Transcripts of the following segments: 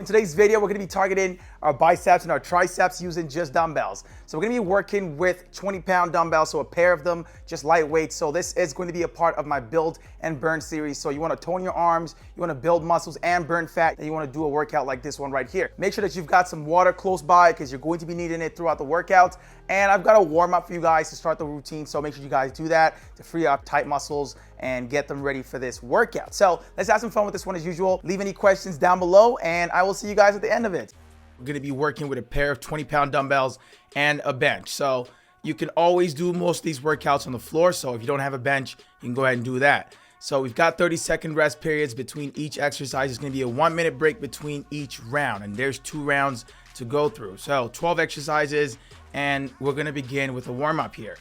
In today's video, we're gonna be targeting our biceps and our triceps using just dumbbells. So we're gonna be working with 20-pound dumbbells, so a pair of them, just lightweight. So this is going to be a part of my build and burn series. So you wanna tone your arms, you wanna build muscles and burn fat, and you wanna do a workout like this one right here. Make sure that you've got some water close by because you're going to be needing it throughout the workout. And I've got a warm up for you guys to start the routine. So make sure you guys do that to free up tight muscles and get them ready for this workout. So let's have some fun with this one as usual. Leave any questions down below and I will see you guys at the end of it. We're gonna be working with a pair of 20-pound dumbbells and a bench. So you can always do most of these workouts on the floor. So if you don't have a bench, you can go ahead and do that. So we've got 30-second rest periods between each exercise. It's gonna be a 1-minute break between each round, and there's 2 rounds to go through. So 12 exercises, and we're gonna begin with a warm-up here.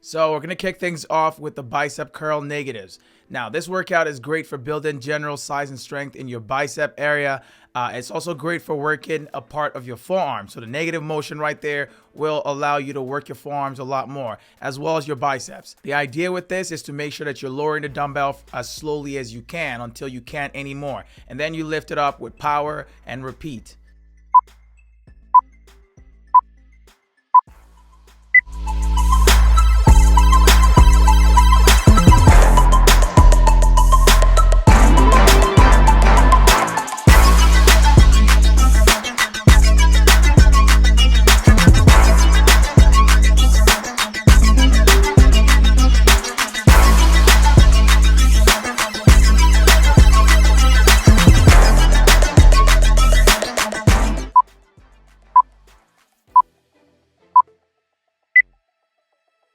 So we're gonna kick things off with the bicep curl negatives. Now this workout is great for building general size and strength in your bicep area. It's also great for working a part of your forearm. So the negative motion right there will allow you to work your forearms a lot more, as well as your biceps. The idea with this is to make sure that you're lowering the dumbbell as slowly as you can until you can't anymore. And then you lift it up with power and repeat.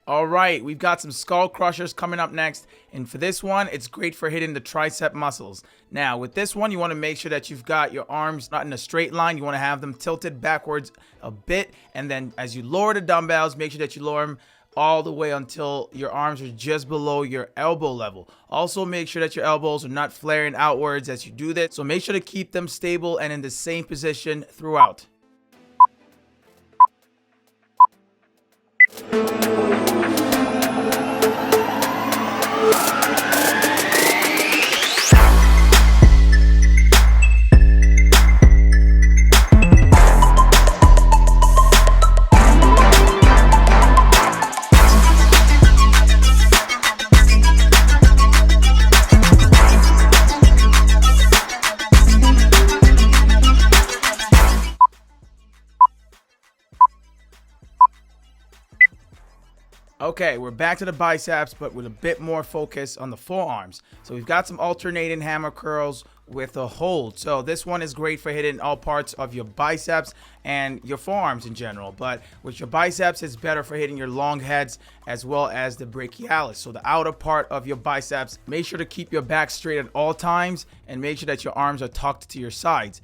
All right, we've got some skull crushers coming up next, and for this one, it's great for hitting the tricep muscles. Now, with this one, you want to make sure that you've got your arms not in a straight line. You want to have them tilted backwards a bit, and then as you lower the dumbbells, make sure that you lower them all the way until your arms are just below your elbow level. Also, make sure that your elbows are not flaring outwards as you do this, so make sure to keep them stable and in the same position throughout. Okay, we're back to the biceps, but with a bit more focus on the forearms. So we've got some alternating hammer curls with a hold. So this one is great for hitting all parts of your biceps and your forearms in general. But with your biceps, it's better for hitting your long heads as well as the brachialis. So the outer part of your biceps. Make sure to keep your back straight at all times and make sure that your arms are tucked to your sides.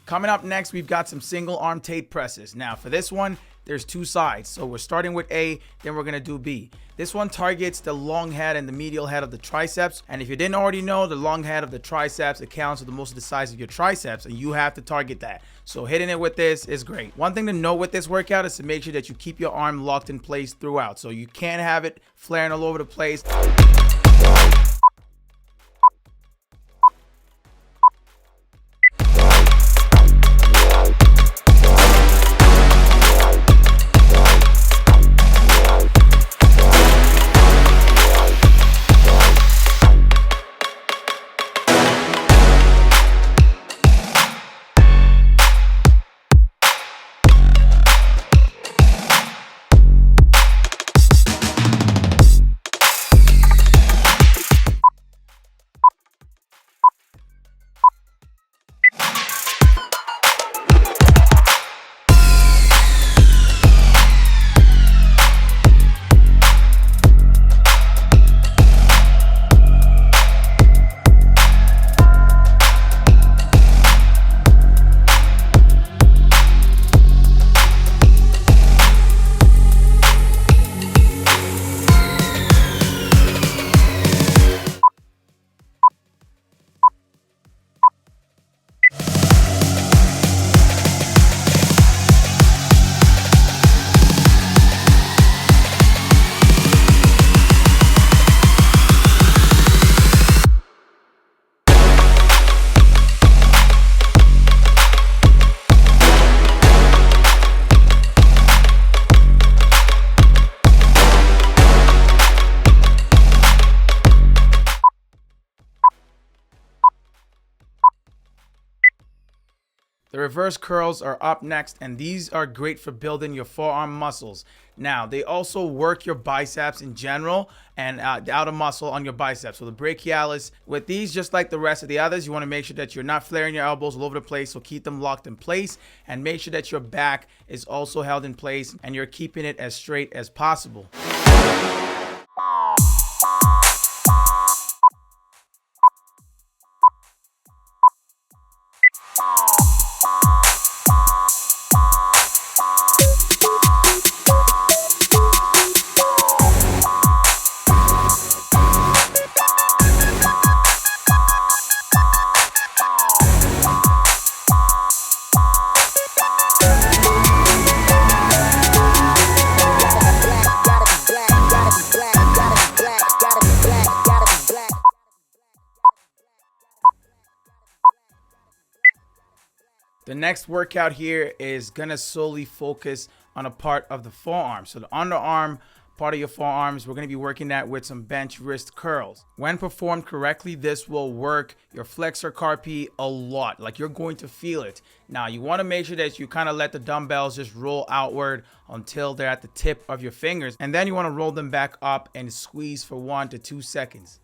Coming up next, we've got some single arm Tate presses. Now for this one, there's two sides. So we're starting with A, then we're gonna do B. This one targets the long head and the medial head of the triceps. And if you didn't already know, the long head of the triceps accounts for the most of the size of your triceps, and you have to target that. So hitting it with this is great. One thing to note with this workout is to make sure that you keep your arm locked in place throughout. So you can't have it flaring all over the place. The reverse curls are up next, and these are great for building your forearm muscles. Now, they also work your biceps in general and the outer muscle on your biceps. So the brachialis, with these, just like the rest of the others, you want to make sure that you're not flaring your elbows all over the place. So keep them locked in place and make sure that your back is also held in place and you're keeping it as straight as possible. The next workout here is gonna solely focus on a part of the forearm. So the underarm part of your forearms, we're gonna be working that with some bench wrist curls. When performed correctly, this will work your flexor carpi a lot. Like, you're going to feel it. Now, you wanna make sure that you kind of let the dumbbells just roll outward until they're at the tip of your fingers. And then you wanna roll them back up and squeeze for 1 to 2 seconds.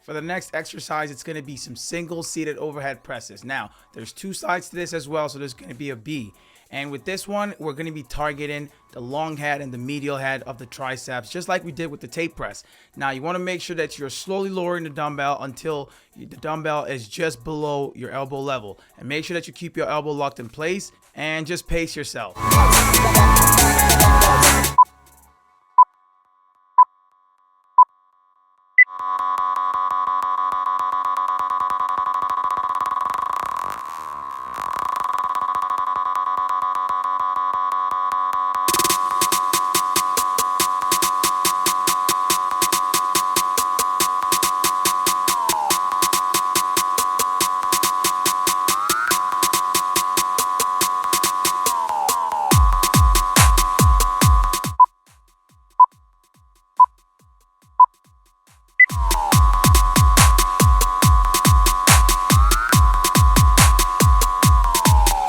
For the next exercise, it's going to be some single seated overhead presses. Now, there's two sides to this as well, so there's going to be a B. And with this one, we're going to be targeting the long head and the medial head of the triceps, just like we did with the tape press. Now, you want to make sure that you're slowly lowering the dumbbell until the dumbbell is just below your elbow level. And make sure that you keep your elbow locked in place and just pace yourself.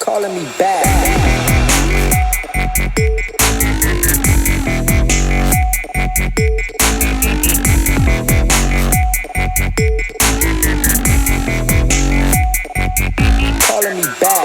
Calling me back. Calling me back.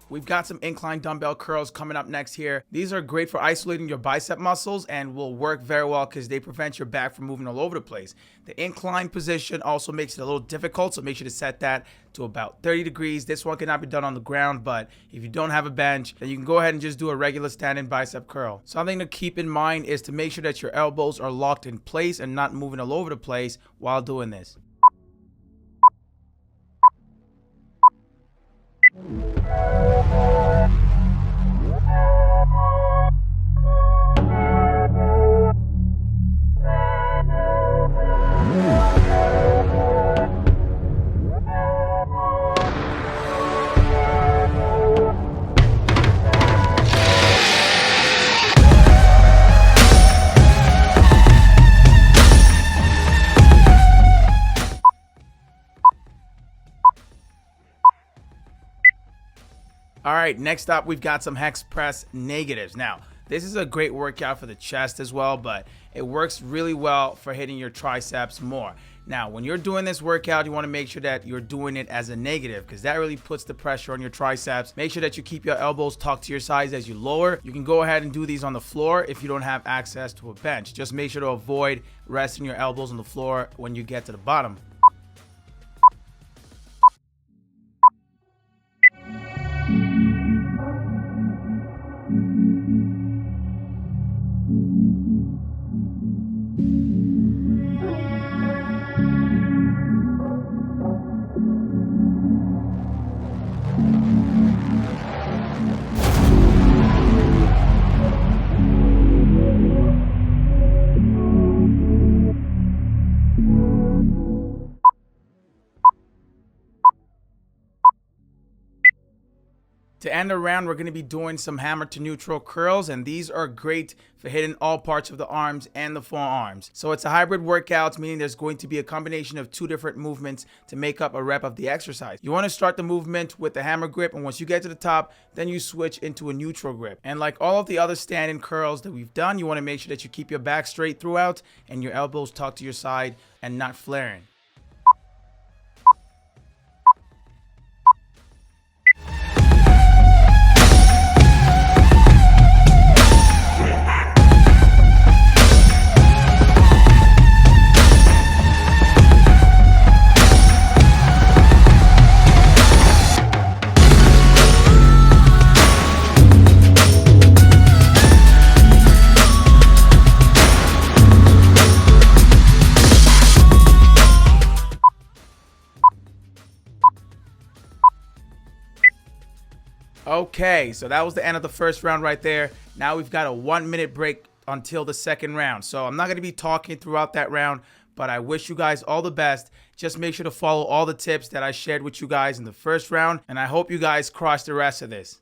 We've got some incline dumbbell curls coming up next here. These are great for isolating your bicep muscles and will work very well because they prevent your back from moving all over the place. The incline position also makes it a little difficult, so make sure to set that to about 30 degrees. This one cannot be done on the ground, but if you don't have a bench, then you can go ahead and just do a regular standing bicep curl. Something to keep in mind is to make sure that your elbows are locked in place and not moving all over the place while doing this. All right, next up, we've got some hex press negatives. Now, this is a great workout for the chest as well, but it works really well for hitting your triceps more. Now, when you're doing this workout, you want to make sure that you're doing it as a negative because that really puts the pressure on your triceps. Make sure that you keep your elbows tucked to your sides as you lower. You can go ahead and do these on the floor if you don't have access to a bench. Just make sure to avoid resting your elbows on the floor when you get to the bottom. To end the round, we're going to be doing some hammer to neutral curls, and these are great for hitting all parts of the arms and the forearms. So it's a hybrid workout, meaning there's going to be a combination of two different movements to make up a rep of the exercise. You want to start the movement with the hammer grip, and once you get to the top, then you switch into a neutral grip. And like all of the other standing curls that we've done, you want to make sure that you keep your back straight throughout and your elbows tucked to your side and not flaring. Okay, so that was the end of the first round right there. Now we've got a 1-minute break until the second round. So I'm not going to be talking throughout that round, but I wish you guys all the best. Just make sure to follow all the tips that I shared with you guys in the first round, and I hope you guys crush the rest of this.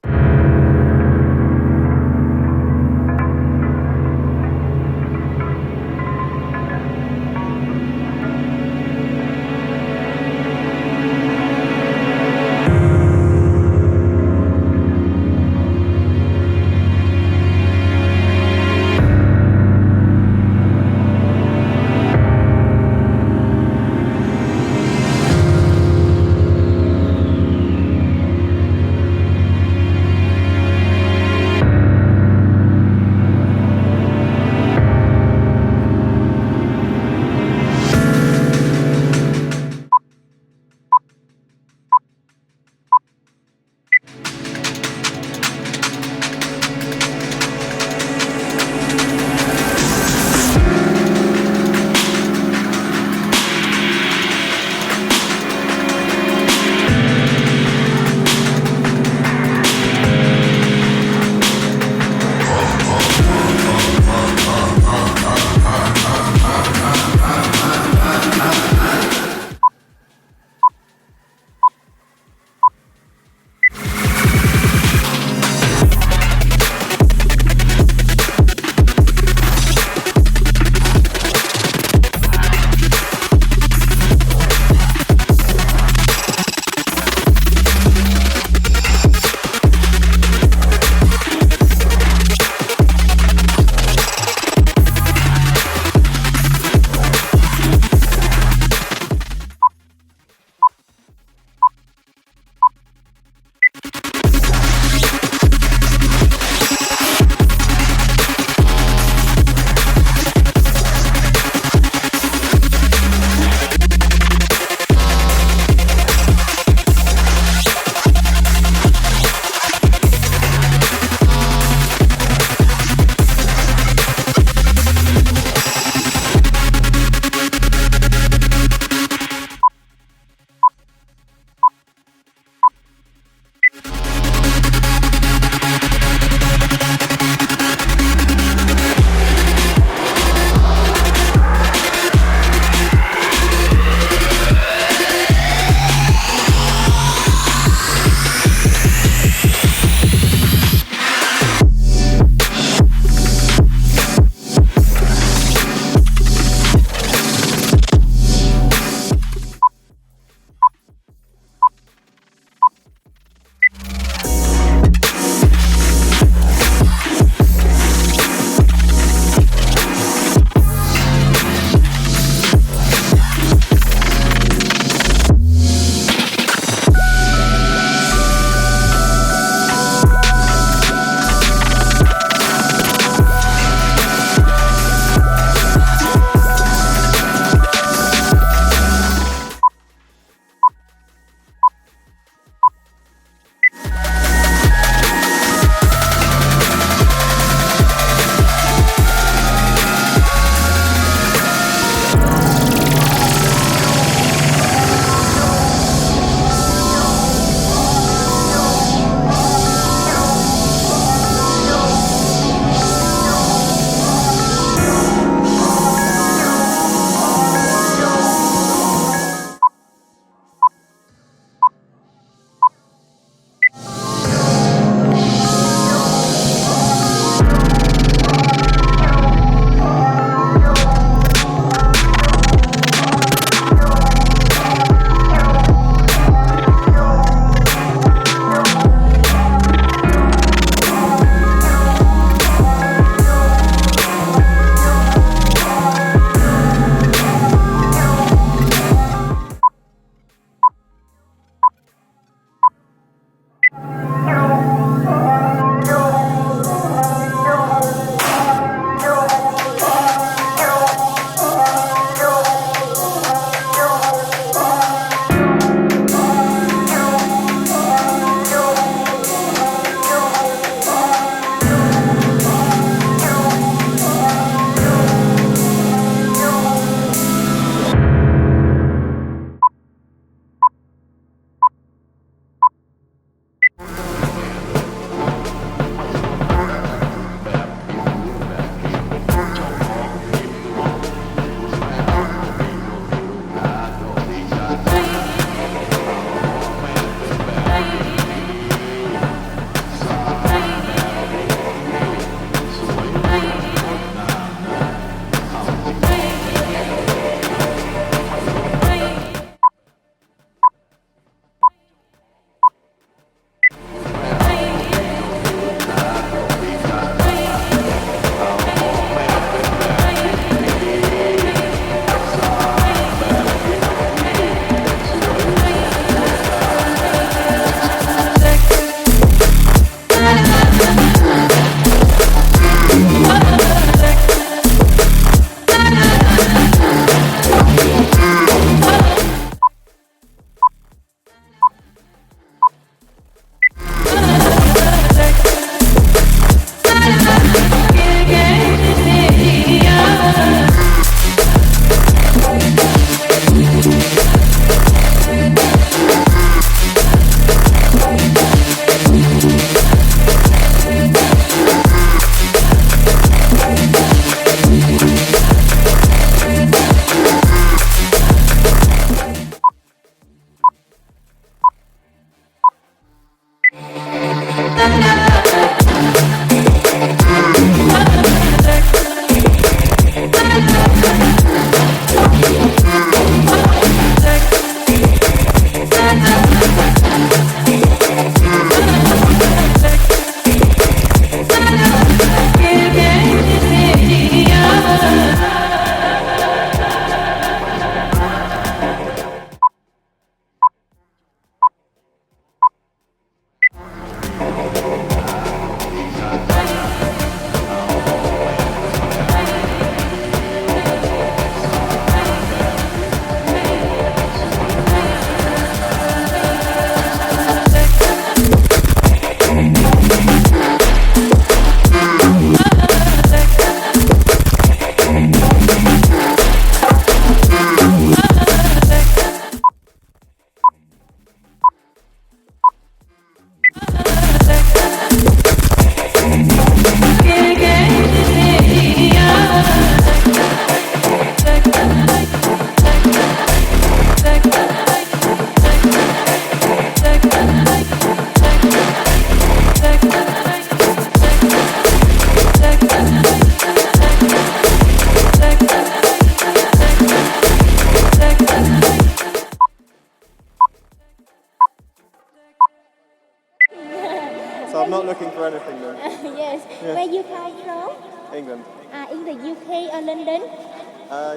So I'm not looking for anything then. Yes. Yeah. Where you come from? England. In the UK or London?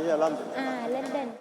Yeah, London. London.